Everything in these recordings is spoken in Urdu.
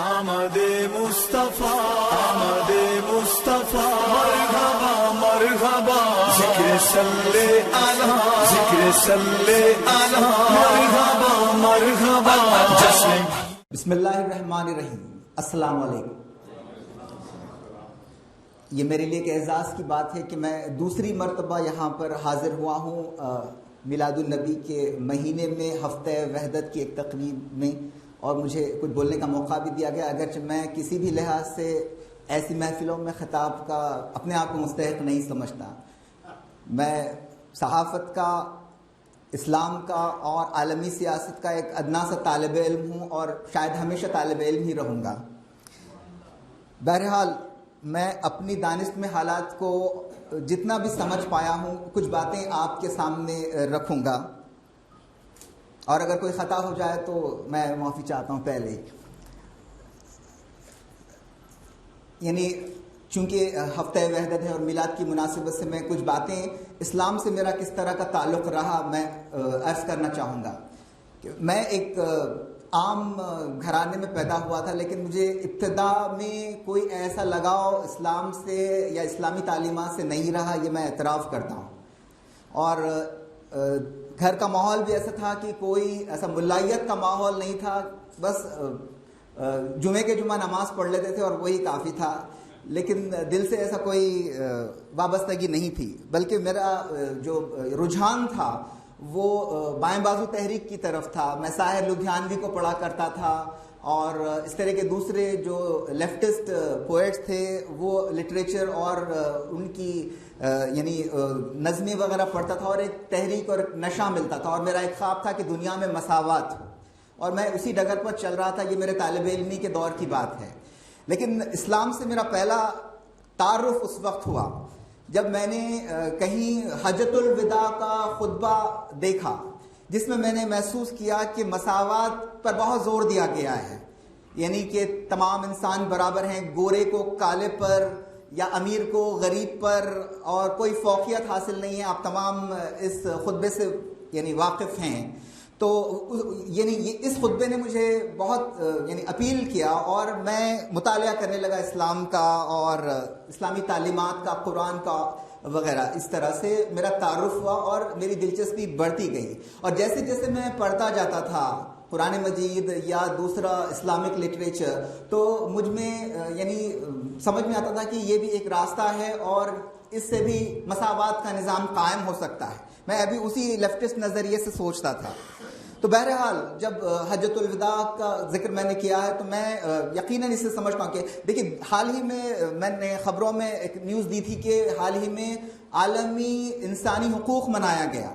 آمد مصطفیٰ آمد مصطفیٰ مرحبا مرحبا ذکر صلی علی ذکر صلی علی مرحبا مرحبا جشن بسم اللہ الرحمن الرحیم. السلام علیکم. یہ میرے لیے ایک اعزاز کی بات ہے کہ میں دوسری مرتبہ یہاں پر حاضر ہوا ہوں میلاد النبی کے مہینے میں ہفتہ وحدت کی ایک تقریب میں، اور مجھے کچھ بولنے کا موقع بھی دیا گیا، اگرچہ میں کسی بھی لحاظ سے ایسی محفلوں میں خطاب کا اپنے آپ کو مستحق نہیں سمجھتا. میں صحافت کا، اسلام کا اور عالمی سیاست کا ایک ادنا سا طالب علم ہوں، اور شاید ہمیشہ طالب علم ہی رہوں گا. بہرحال میں اپنی دانست میں حالات کو جتنا بھی سمجھ پایا ہوں کچھ باتیں آپ کے سامنے رکھوں گا، اور اگر کوئی خطا ہو جائے تو میں معافی چاہتا ہوں پہلے ہی. یعنی چونکہ ہفتہ وحدت ہے اور میلاد کی مناسبت سے میں کچھ باتیں اسلام سے میرا کس طرح کا تعلق رہا میں عرض کرنا چاہوں گا. میں ایک عام گھرانے میں پیدا ہوا تھا، لیکن مجھے ابتدا میں کوئی ایسا لگاؤ اسلام سے یا اسلامی تعلیمات سے نہیں رہا، یہ میں اعتراف کرتا ہوں. اور گھر کا ماحول بھی ایسا تھا کہ کوئی ایسا ملائیت کا ماحول نہیں تھا، بس جمعے کے جمعہ نماز پڑھ لیتے تھے اور وہی کافی تھا، لیکن دل سے ایسا کوئی وابستگی نہیں تھی. بلکہ میرا جو رجحان تھا وہ بائیں بازو تحریک کی طرف تھا. میں ساحر لدھیانوی کو پڑھا کرتا تھا، اور اس طرح کے دوسرے جو لیفٹسٹ پوئٹس تھے وہ لٹریچر اور ان کی یعنی نظمیں وغیرہ پڑھتا تھا، اور ایک تحریک اور ایک نشہ ملتا تھا. اور میرا ایک خواب تھا کہ دنیا میں مساوات ہو، اور میں اسی ڈگر پر چل رہا تھا. یہ میرے طالب علمی کے دور کی بات ہے. لیکن اسلام سے میرا پہلا تعارف اس وقت ہوا جب میں نے کہیں حجۃ الوداع کا خطبہ دیکھا، جس میں نے محسوس کیا کہ مساوات پر بہت زور دیا گیا ہے. یعنی کہ تمام انسان برابر ہیں، گورے کو کالے پر یا امیر کو غریب پر، اور کوئی فوقیت حاصل نہیں ہے. آپ تمام اس خطبے سے یعنی واقف ہیں. تو یعنی اس خطبے نے مجھے بہت یعنی اپیل کیا، اور میں مطالعہ کرنے لگا اسلام کا اور اسلامی تعلیمات کا، قرآن کا وغیرہ. اس طرح سے میرا تعارف ہوا اور میری دلچسپی بڑھتی گئی. اور جیسے جیسے میں پڑھتا جاتا تھا قرآن مجید یا دوسرا اسلامک لٹریچر، تو مجھ میں یعنی سمجھ میں آتا تھا کہ یہ بھی ایک راستہ ہے اور اس سے بھی مساوات کا نظام قائم ہو سکتا ہے. میں ابھی اسی لیفٹسٹ نظریے سے سوچتا تھا. تو بہرحال جب حجۃ الوداع کا ذکر میں نے کیا ہے تو میں یقیناً اس سے سمجھتا ہوں کہ دیکھیے، حال ہی میں نے خبروں میں ایک نیوز دی تھی کہ حال ہی میں عالمی انسانی حقوق منایا گیا.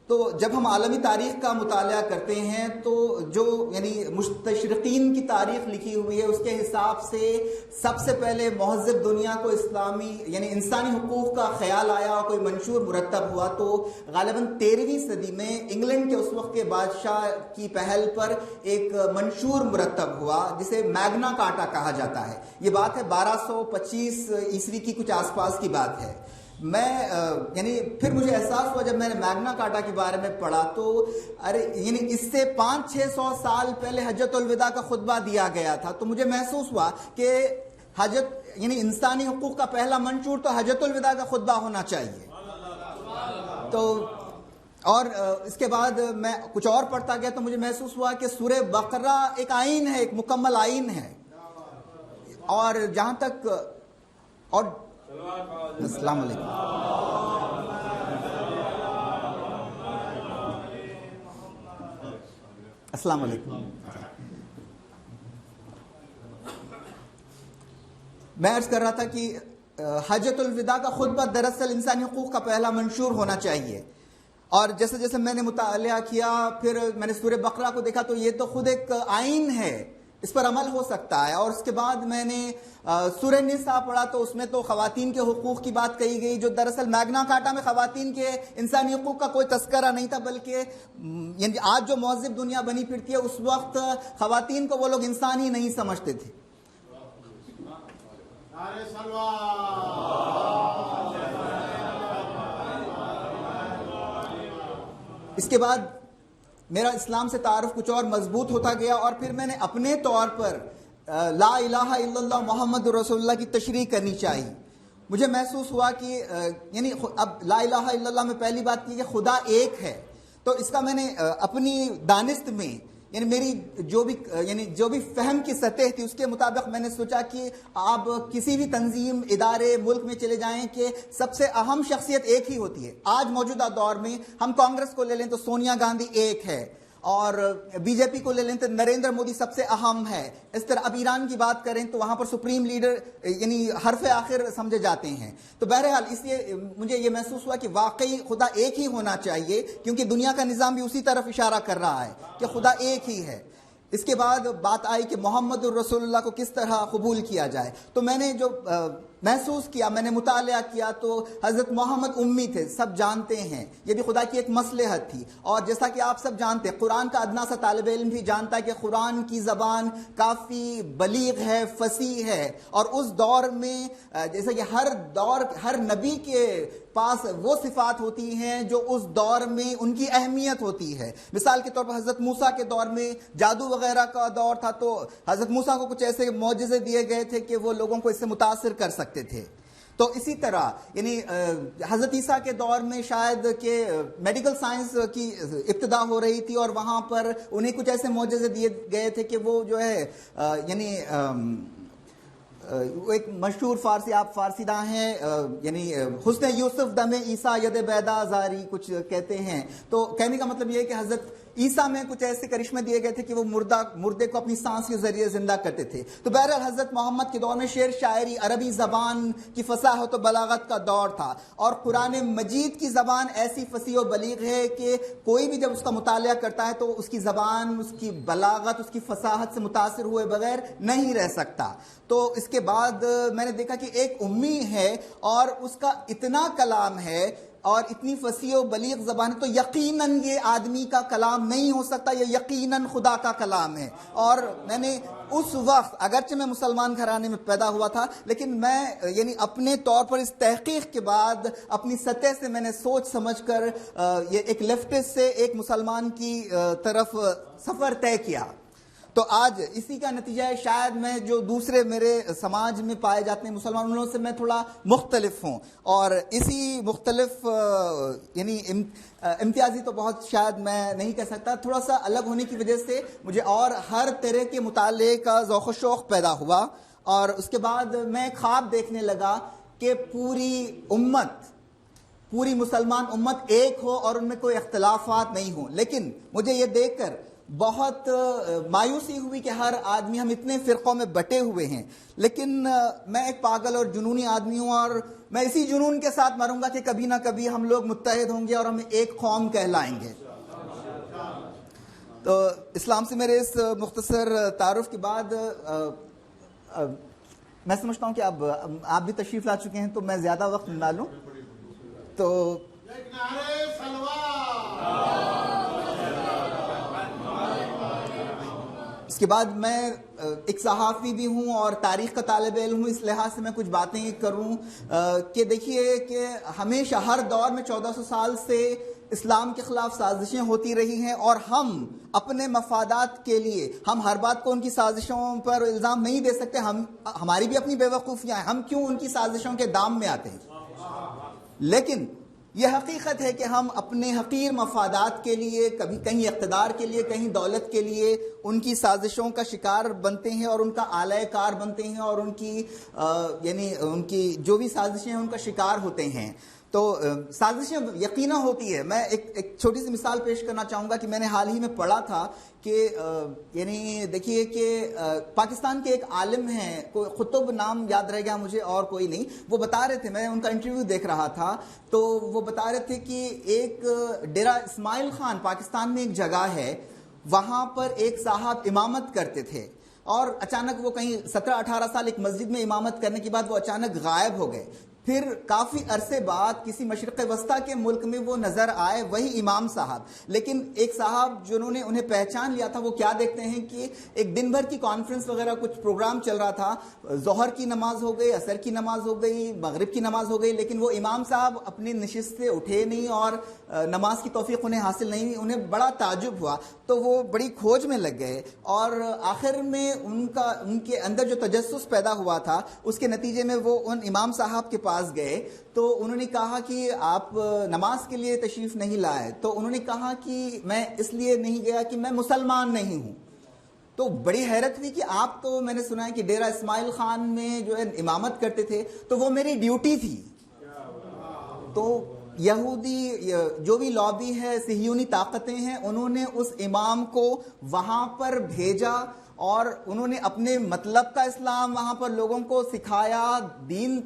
تو جب ہم عالمی تاریخ کا مطالعہ کرتے ہیں تو جو یعنی مستشرقین کی تاریخ لکھی ہوئی ہے اس کے حساب سے سب سے پہلے مہذب دنیا کو اسلامی یعنی انسانی حقوق کا خیال آیا اور کوئی منشور مرتب ہوا تو غالباً 13ویں صدی میں انگلینڈ کے اس وقت کے بادشاہ کی پہل پر ایک منشور مرتب ہوا جسے میگنا کارٹا کہا جاتا ہے. یہ بات ہے 1225 عیسوی کی کچھ آس پاس کی بات ہے. میں یعنی پھر مجھے احساس ہوا جب میں نے میگنا کارٹا کے بارے میں پڑھا تو یعنی اس سے 500-600 سال پہلے حجۃ الوداع کا خطبہ دیا گیا تھا. تو مجھے محسوس ہوا کہ یعنی انسانی حقوق کا پہلا منشور تو حجۃ الوداع کا خطبہ ہونا چاہیے. تو اور اس کے بعد میں کچھ اور پڑھتا گیا تو مجھے محسوس ہوا کہ سورہ بقرہ ایک آئین ہے، ایک مکمل آئین ہے. اور جہاں تک اور السلام علیکم. السلام علیکم. میں عرض کر رہا تھا کہ حجۃ الوداع کا خطبہ دراصل انسانی حقوق کا پہلا منشور ہونا چاہیے. اور جیسے جیسے میں نے مطالعہ کیا پھر میں نے سورہ بقرہ کو دیکھا تو یہ تو خود ایک آئین ہے، اس پر عمل ہو سکتا ہے. اور اس کے بعد میں نے سورہ نساء پڑھا تو اس میں تو خواتین کے حقوق کی بات کہی گئی، جو دراصل میگنا کارٹا میں خواتین کے انسانی حقوق کا کوئی تذکرہ نہیں تھا، بلکہ یعنی آج جو مہذب دنیا بنی پھرتی ہے اس وقت خواتین کو وہ لوگ انسان ہی نہیں سمجھتے تھے. اس کے بعد میرا اسلام سے تعارف کچھ اور مضبوط ہوتا گیا اور پھر میں نے اپنے طور پر لا الہ الا اللہ محمد رسول اللہ کی تشریح کرنی چاہیے. مجھے محسوس ہوا کہ یعنی اب لا الہ الا اللہ میں پہلی بات یہ کہ خدا ایک ہے، تو اس کا میں نے اپنی دانست میں یعنی میری جو بھی فہم کی سطح تھی اس کے مطابق میں نے سوچا کہ آپ کسی بھی تنظیم ادارے ملک میں چلے جائیں کہ سب سے اہم شخصیت ایک ہی ہوتی ہے. آج موجودہ دور میں ہم کانگریس کو لے لیں تو سونیا گاندھی ایک ہے، اور بی جے پی کو لے لیں تو نریندر مودی سب سے اہم ہے. اس طرح اب ایران کی بات کریں تو وہاں پر سپریم لیڈر یعنی حرف آخر سمجھے جاتے ہیں. تو بہرحال اس لیے مجھے یہ محسوس ہوا کہ واقعی خدا ایک ہی ہونا چاہیے، کیونکہ دنیا کا نظام بھی اسی طرف اشارہ کر رہا ہے کہ خدا ایک ہی ہے. اس کے بعد بات آئی کہ محمد الرسول اللہ کو کس طرح قبول کیا جائے. تو میں نے جو محسوس کیا، میں نے مطالعہ کیا، تو حضرت محمد امی تھے، سب جانتے ہیں، یہ بھی خدا کی ایک مصلحت تھی. اور جیسا کہ آپ سب جانتے ہیں، قرآن کا ادنا سا طالب علم بھی جانتا ہے کہ قرآن کی زبان کافی بلیغ ہے، فصیح ہے. اور اس دور میں جیسا کہ ہر نبی کے پاس وہ صفات ہوتی ہیں جو اس دور میں ان کی اہمیت ہوتی ہے. مثال کے طور پر حضرت موسیٰ کے دور میں جادو وغیرہ کا دور تھا، تو حضرت موسیٰ کو کچھ ایسے معجزے دیے گئے تھے کہ وہ لوگوں کو اس سے متاثر کر سکتے تھے. تو اسی طرح یعنی حضرت عیسیٰ کے دور میں شاید کہ میڈیکل سائنس کی ابتدا ہو رہی تھی، اور وہاں پر انہیں کچھ ایسے معجزے دیے گئے تھے کہ وہ جو ہے یعنی ایک مشہور فارسی، آپ فارسی داں ہیں، یعنی حسن یوسف دم عیسیٰ ید بیدا زاری کچھ کہتے ہیں. تو کہنے کا مطلب یہ ہے کہ حضرت عیسیٰ میں کچھ ایسے کرشمے دیے گئے تھے کہ وہ مردے کو اپنی سانس کے ذریعے زندہ کرتے تھے. تو بہرحال حضرت محمد کے دور میں شعر شاعری، عربی زبان کی فصاحت و بلاغت کا دور تھا، اور قرآن مجید کی زبان ایسی فصیح و بلیغ ہے کہ کوئی بھی جب اس کا مطالعہ کرتا ہے تو اس کی زبان، اس کی بلاغت، اس کی فصاحت سے متاثر ہوئے بغیر نہیں رہ سکتا. تو اس کے بعد میں نے دیکھا کہ ایک امی ہے اور اس کا اتنا کلام ہے اور اتنی فصیح و بلیغ زبان ہے، تو یقیناً یہ آدمی کا کلام نہیں ہو سکتا، یہ یقیناً خدا کا کلام ہے. اور میں نے اس وقت، اگرچہ میں مسلمان گھرانے میں پیدا ہوا تھا، لیکن میں یعنی اپنے طور پر اس تحقیق کے بعد اپنی سطح سے میں نے سوچ سمجھ کر یہ ایک لیفٹسٹ سے ایک مسلمان کی طرف سفر طے کیا. تو آج اسی کا نتیجہ ہے شاید میں جو دوسرے میرے سماج میں پائے جاتے ہیں مسلمان، ان لوگوں سے میں تھوڑا مختلف ہوں. اور اسی مختلف یعنی امتیازی تو بہت شاید میں نہیں کہہ سکتا، تھوڑا سا الگ ہونے کی وجہ سے مجھے اور ہر طرح کے مطالعے کا ذوق و شوق پیدا ہوا. اور اس کے بعد میں خواب دیکھنے لگا کہ پوری مسلمان امت ایک ہو اور ان میں کوئی اختلافات نہیں ہوں. لیکن مجھے یہ دیکھ کر بہت مایوسی ہوئی کہ ہر آدمی، ہم اتنے فرقوں میں بٹے ہوئے ہیں. لیکن میں ایک پاگل اور جنونی آدمی ہوں، اور میں اسی جنون کے ساتھ مروں گا کہ کبھی نہ کبھی ہم لوگ متحد ہوں گے اور ہم ایک قوم کہلائیں گے. تو اسلام سے میرے اس مختصر تعارف کے بعد میں سمجھتا ہوں کہ اب آپ بھی تشریف لا چکے ہیں تو میں زیادہ وقت نہ لوں. تو اس کے بعد میں ایک صحافی بھی ہوں اور تاریخ کا طالب علم ہوں، اس لحاظ سے میں کچھ باتیں کروں کہ دیکھیے کہ ہمیشہ ہر دور میں 1400 سال سے اسلام کے خلاف سازشیں ہوتی رہی ہیں، اور ہم اپنے مفادات کے لیے ہم ہر بات کو ان کی سازشوں پر الزام نہیں دے سکتے. ہماری بھی اپنی بے وقوفیاں ہیں، ہم کیوں ان کی سازشوں کے دام میں آتے ہیں. لیکن یہ حقیقت ہے کہ ہم اپنے حقیر مفادات کے لیے، کبھی کہیں اقتدار کے لیے، کہیں دولت کے لیے ان کی سازشوں کا شکار بنتے ہیں اور ان کا آلۂ کار بنتے ہیں، اور ان کی یعنی ان کی جو بھی سازشیں ہیں ان کا شکار ہوتے ہیں. تو سازشیں یقیناً ہوتی ہے. میں ایک چھوٹی سی مثال پیش کرنا چاہوں گا کہ میں نے حال ہی میں پڑھا تھا کہ یعنی دیکھیے کہ پاکستان کے ایک عالم ہیں، کوئی خطب نام یاد رہ گیا مجھے اور کوئی نہیں، وہ بتا رہے تھے، میں ان کا انٹرویو دیکھ رہا تھا، تو وہ بتا رہے تھے کہ ایک ڈیرہ اسماعیل خان پاکستان میں ایک جگہ ہے، وہاں پر ایک صاحب امامت کرتے تھے، اور اچانک وہ کہیں 17-18 سال ایک مسجد میں امامت کرنے کے بعد وہ اچانک غائب ہو گئے. پھر کافی عرصے بعد کسی مشرق وسطیٰ کے ملک میں وہ نظر آئے، وہی امام صاحب. لیکن ایک صاحب جنہوں نے انہیں پہچان لیا تھا، وہ کیا دیکھتے ہیں کہ ایک دن بھر کی کانفرنس وغیرہ کچھ پروگرام چل رہا تھا، ظہر کی نماز ہو گئی، عصر کی نماز ہو گئی، مغرب کی نماز ہو گئی، لیکن وہ امام صاحب اپنی نشست سے اٹھے نہیں اور نماز کی توفیق انہیں حاصل نہیں ہوئی. انہیں بڑا تعجب ہوا تو وہ بڑی کھوج میں لگ گئے، اور آخر میں ان کے اندر جو تجسس پیدا ہوا تھا اس کے نتیجے میں وہ ان امام صاحب کے پاس گئے. تو انہوں نے کہا کہ آپ نماز کے لیے تشریف نہیں لائے. تو انہوں نے کہا کہ میں اس لیے نہیں گیا کہ میں مسلمان نہیں ہوں. تو بڑی حیرت ہوئی کہ آپ تو میں نے سنا ہے کہ ڈیرہ اسماعیل خان میں جو ہے امامت کرتے تھے، تو وہ میری ڈیوٹی تھی. تو یہودی جو بھی لابی ہے، صہیونی طاقتیں ہیں، انہوں نے اس امام کو وہاں پر بھیجا اور انہوں نے اپنے مطلب کا اسلام وہاں پر لوگوں کو سکھایا. دین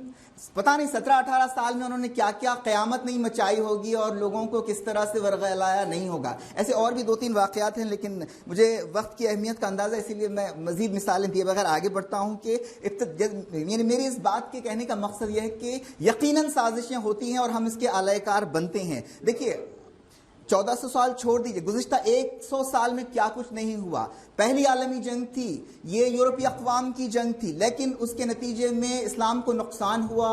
پتہ نہیں 17-18 سال میں انہوں نے کیا کیا قیامت نہیں مچائی ہوگی اور لوگوں کو کس طرح سے ورغلایا نہیں ہوگا. ایسے اور بھی 2-3 واقعات ہیں، لیکن مجھے وقت کی اہمیت کا اندازہ، اسی لیے میں مزید مثالیں دیے بغیر آگے بڑھتا ہوں. کہ یعنی میری اس بات کے کہنے کا مقصد یہ ہے کہ یقیناً سازشیں ہوتی ہیں اور ہم اس کے اعلی کار بنتے ہیں. دیکھیے 1400 سال چھوڑ دیجئے، گزشتہ 100 سال میں کیا کچھ نہیں ہوا. پہلی عالمی جنگ تھی، یہ یورپی اقوام کی جنگ تھی، لیکن اس کے نتیجے میں اسلام کو نقصان ہوا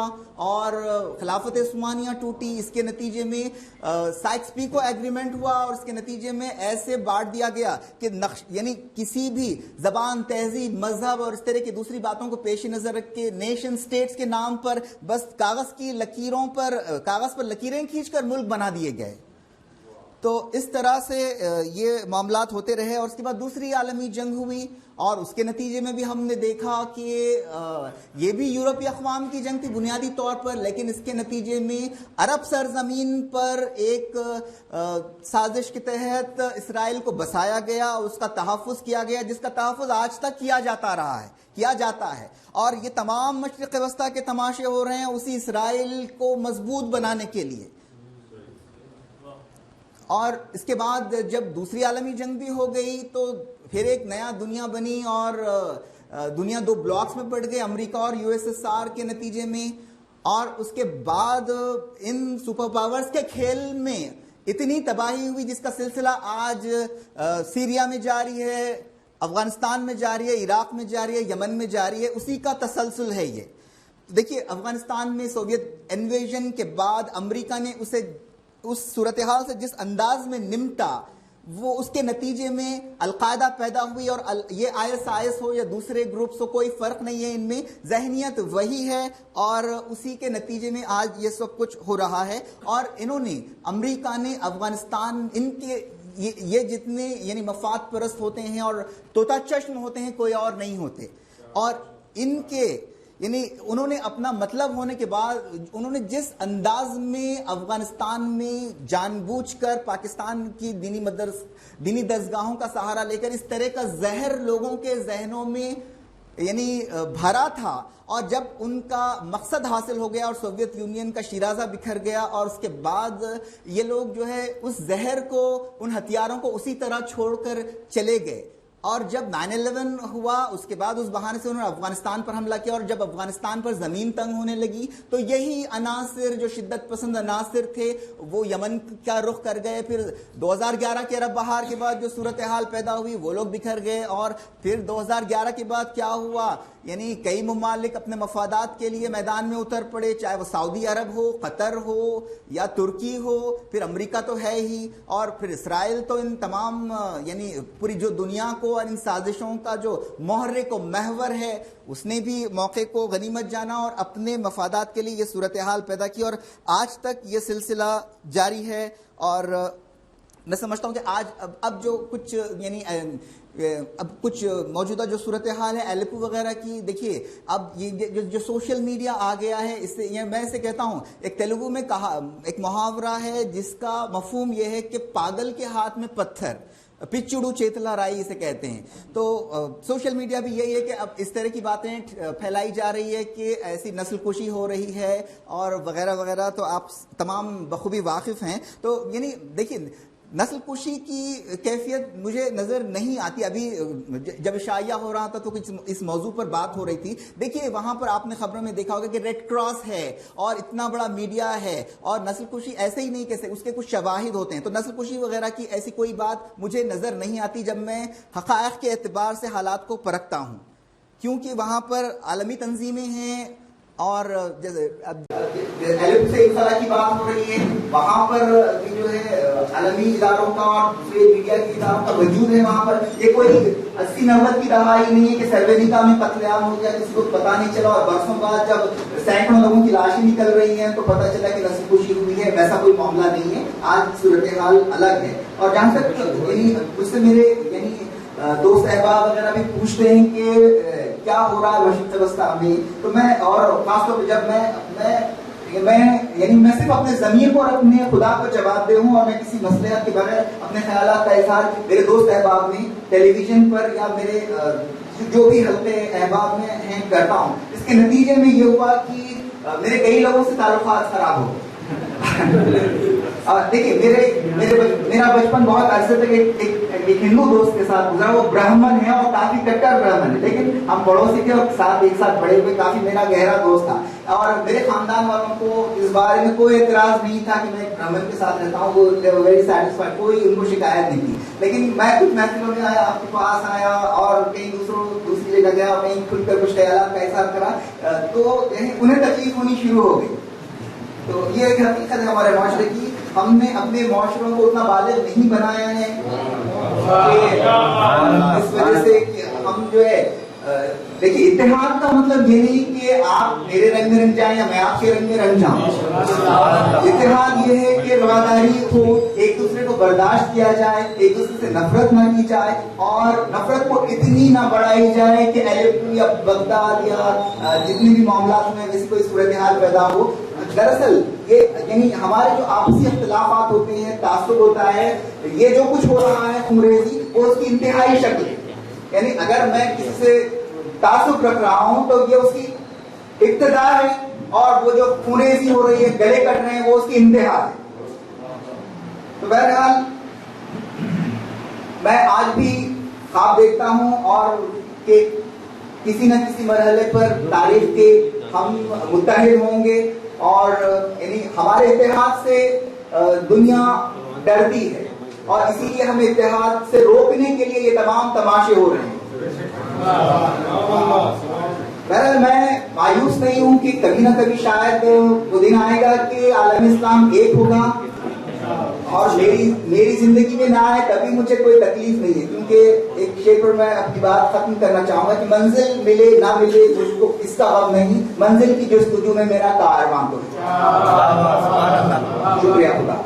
اور خلافت عثمانیہ ٹوٹی. اس کے نتیجے میں سائکس پیکو ایگریمنٹ ہوا اور اس کے نتیجے میں ایسے بانٹ دیا گیا کہ یعنی کسی بھی زبان، تہذیب، مذہب اور اس طرح کی دوسری باتوں کو پیش نظر رکھ کے نیشن سٹیٹس کے نام پر بس کاغذ پر لکیریں کھینچ کر ملک بنا دیے گئے. تو اس طرح سے یہ معاملات ہوتے رہے. اور اس کے بعد دوسری عالمی جنگ ہوئی اور اس کے نتیجے میں بھی ہم نے دیکھا کہ یہ بھی یورپی اقوام کی جنگ تھی بنیادی طور پر، لیکن اس کے نتیجے میں عرب سرزمین پر ایک سازش کے تحت اسرائیل کو بسایا گیا، اس کا تحفظ کیا گیا، جس کا تحفظ آج تک کیا جاتا ہے. اور یہ تمام مشرق وسطیٰ کے تماشے ہو رہے ہیں اسی اسرائیل کو مضبوط بنانے کے لیے. اور اس کے بعد جب دوسری عالمی جنگ بھی ہو گئی تو پھر ایک نیا دنیا بنی اور دنیا 2 بلاکس میں بٹ گئے، امریکہ اور USSR کے نتیجے میں. اور اس کے بعد ان سپر پاورز کے کھیل میں اتنی تباہی ہوئی جس کا سلسلہ آج سیریا میں جاری ہے، افغانستان میں جاری ہے، عراق میں جاری ہے، یمن میں جاری ہے. اسی کا تسلسل ہے یہ. دیکھیے افغانستان میں سوویت انویژن کے بعد امریکہ نے اس صورتحال سے جس انداز میں نمٹا، وہ اس کے نتیجے میں القاعدہ پیدا ہوئی. اور یہ IS ہو یا دوسرے گروپس ہو، کوئی فرق نہیں ہے، ان میں ذہنیت وہی ہے اور اسی کے نتیجے میں آج یہ سب کچھ ہو رہا ہے. اور امریکہ نے افغانستان، ان کے یہ جتنے یعنی مفاد پرست ہوتے ہیں اور طوطا چشم ہوتے ہیں، کوئی اور نہیں ہوتے. اور ان کے یعنی انہوں نے اپنا مطلب ہونے کے بعد انہوں نے جس انداز میں افغانستان میں جان بوجھ کر پاکستان کی دینی درسگاہوں کا سہارا لے کر اس طرح کا زہر لوگوں کے ذہنوں میں یعنی بھرا تھا، اور جب ان کا مقصد حاصل ہو گیا اور سوویت یونین کا شیرازہ بکھر گیا، اور اس کے بعد یہ لوگ جو ہے اس زہر کو، ان ہتھیاروں کو اسی طرح چھوڑ کر چلے گئے. اور جب 9/11 ہوا اس کے بعد اس بہانے سے انہوں نے افغانستان پر حملہ کیا، اور جب افغانستان پر زمین تنگ ہونے لگی تو یہی عناصر جو شدت پسند عناصر تھے وہ یمن کا رخ کر گئے. پھر 2011 کے عرب بہار کے بعد جو صورتحال پیدا ہوئی وہ لوگ بکھر گئے. اور پھر 2011 کے بعد کیا ہوا، یعنی کئی ممالک اپنے مفادات کے لیے میدان میں اتر پڑے، چاہے وہ سعودی عرب ہو، قطر ہو یا ترکی ہو، پھر امریکہ تو ہے ہی، اور پھر اسرائیل تو ان تمام یعنی پوری جو دنیا کو اور ان سازشوں کا جو محرک و محور ہے، اس نے بھی موقع کو غنیمت جانا اور اپنے مفادات کے لیے یہ صورتحال پیدا کی. اور آج تک یہ سلسلہ جاری ہے. اور میں سمجھتا ہوں کہ آج اب جو کچھ یعنی اب کچھ موجودہ جو صورتحال ہے ایلیپو وغیرہ کی، دیکھیے اب یہ جو سوشل میڈیا آ گیا ہے، اس سے میں اسے کہتا ہوں، ایک تیلگو میں کہا ایک محاورہ ہے جس کا مفہوم یہ ہے کہ پاگل کے ہاتھ میں پتھر، پچڑو چیتلا رائی اسے کہتے ہیں. تو سوشل میڈیا بھی یہی ہے کہ اب اس طرح کی باتیں پھیلائی جا رہی ہے کہ ایسی نسل کشی ہو رہی ہے اور وغیرہ وغیرہ. تو آپ تمام بخوبی واقف ہیں. تو یعنی دیکھیے نسل کشی کی کیفیت مجھے نظر نہیں آتی. ابھی جب شائعہ ہو رہا تھا تو کچھ اس موضوع پر بات ہو رہی تھی. دیکھیے وہاں پر آپ نے خبروں میں دیکھا ہوگا کہ ریڈ کراس ہے اور اتنا بڑا میڈیا ہے, اور نسل کشی ایسے ہی نہیں کیسے, اس کے کچھ شواہد ہوتے ہیں. تو نسل کشی وغیرہ کی ایسی کوئی بات مجھے نظر نہیں آتی جب میں حقائق کے اعتبار سے حالات کو پرکھتا ہوں, کیونکہ وہاں پر عالمی تنظیمیں ہیں اور جیسے سے انخلا کی بات ہو رہی ہے, وہاں پر جو ہے عالمی اداروں کا اور دوسرے میڈیا کے اداروں کا وجود ہے. وہاں پر یہ کوئی 80-90 کی دہائی نہیں ہے کہ سربینیکا میں قتل عام ہو گیا, کسی کو پتا نہیں چلا, اور برسوں بعد جب سینکڑوں لوگوں کی لاشیں نکل رہی ہیں تو پتا چلا کہ نسل کشی ہوئی ہے. ویسا کوئی معاملہ نہیں ہے, آج صورتحال الگ ہے. اور جہاں تک یعنی مجھ سے میرے یعنی دوست احباب وغیرہ بھی پوچھتے ہیں کہ کیا ہو رہا ہے مشرق وسطیٰ میں, تو میں اور خاص طور پہ جب میں صرف اپنے ضمیر کو اور اپنے خدا کو جواب دے ہوں, اور میں کسی مصلحت کے بغیر اپنے خیالات کا اظہار میرے دوست احباب میں ٹیلی ویژن پر یا میرے جو بھی حلقے احباب میں ہیں کرتا ہوں. اس کے نتیجے میں یہ ہوا کہ میرے کئی لوگوں سے تعلقات خراب ہو گئے. دیکھیے میرا بچپن بہت عرصے تک ایک ہندو دوست کے ساتھ گزرا. وہ برہمن ہے اور کافی کٹر برہمن ہے, لیکن ہم پڑوسی تھے اور ایک ساتھ بڑے ہوئے. کافی میرا گہرا دوست تھا, اور میرے خاندان والوں کو اس بارے میں کوئی اعتراض نہیں تھا کہ میں برہمن کے ساتھ رہتا ہوں. وہ ویری سیٹسفائڈ, کوئی ان کو شکایت نہیں تھی. لیکن میں کچھ محفلوں میں آیا, آپ کے پاس آیا اور کہیں دوسری جگہ گیا, کہیں کھل کر کچھ خیالات کا اظہار کرا, تو انہیں تکلیف ہونی شروع ہو گئی. تو یہ ایک حقیقت ہے ہمارے معاشرے کی. ہم نے اپنے معاشروں کو اتنا بالغ نہیں بنایا ہے اس وجہ سے کہ ہم جو ہے دیکھیے اتحاد کا مطلب یہ نہیں کہ آپ میرے رنگ میں رنگ جائیں یا میں آپ کے رنگ میں رنگ جاؤں. اتحاد یہ ہے کہ رواداری ہو, ایک دوسرے کو برداشت کیا جائے, ایک دوسرے سے نفرت نہ کی جائے, اور نفرت کو اتنی نہ بڑھائی جائے کہ ایلیپو یا بغداد یا جتنے بھی معاملات میں ویسی کوئی صورتحال پیدا ہو. دراصل یہ یعنی ہمارے جو آپسی اختلافات ہوتے ہیں, تعصب ہوتا ہے, یہ جو کچھ ہو رہا ہے خونریزی, وہ اس کی انتہائی شکل ہے. یعنی اگر میں کسی سے تعصب رکھ رہا ہوں تو یہ اس کی ابتدا ہے, اور وہ جو خونریزی ہو رہی ہے, گلے کٹ رہے ہیں, وہ اس کی انتہا ہے. تو بہرحال میں آج بھی خواب دیکھتا ہوں اور کہ کسی نہ کسی مرحلے پر تاریخ کے ہم متحد ہوں گے, اور یعنی ہمارے اتحاد سے دنیا ڈرتی ہے, اور اسی لیے ہم اتحاد سے روکنے کے لیے یہ تمام تماشے ہو رہے ہیں. بہرحال میں مایوس نہیں ہوں کہ کبھی نہ کبھی شاید وہ دن آئے گا کہ عالم اسلام ایک ہوگا, اور میری زندگی میں نہ آئے تبھی مجھے کوئی تکلیف نہیں ہے, کیونکہ ایک شعر پر میں اپنی بات ختم کرنا چاہوں گا کہ منزل ملے نہ ملے مجھ کو اس کا غم نہیں, منزل کی جستجو میں میرا کارواں تو ہے. شکریہ خدا.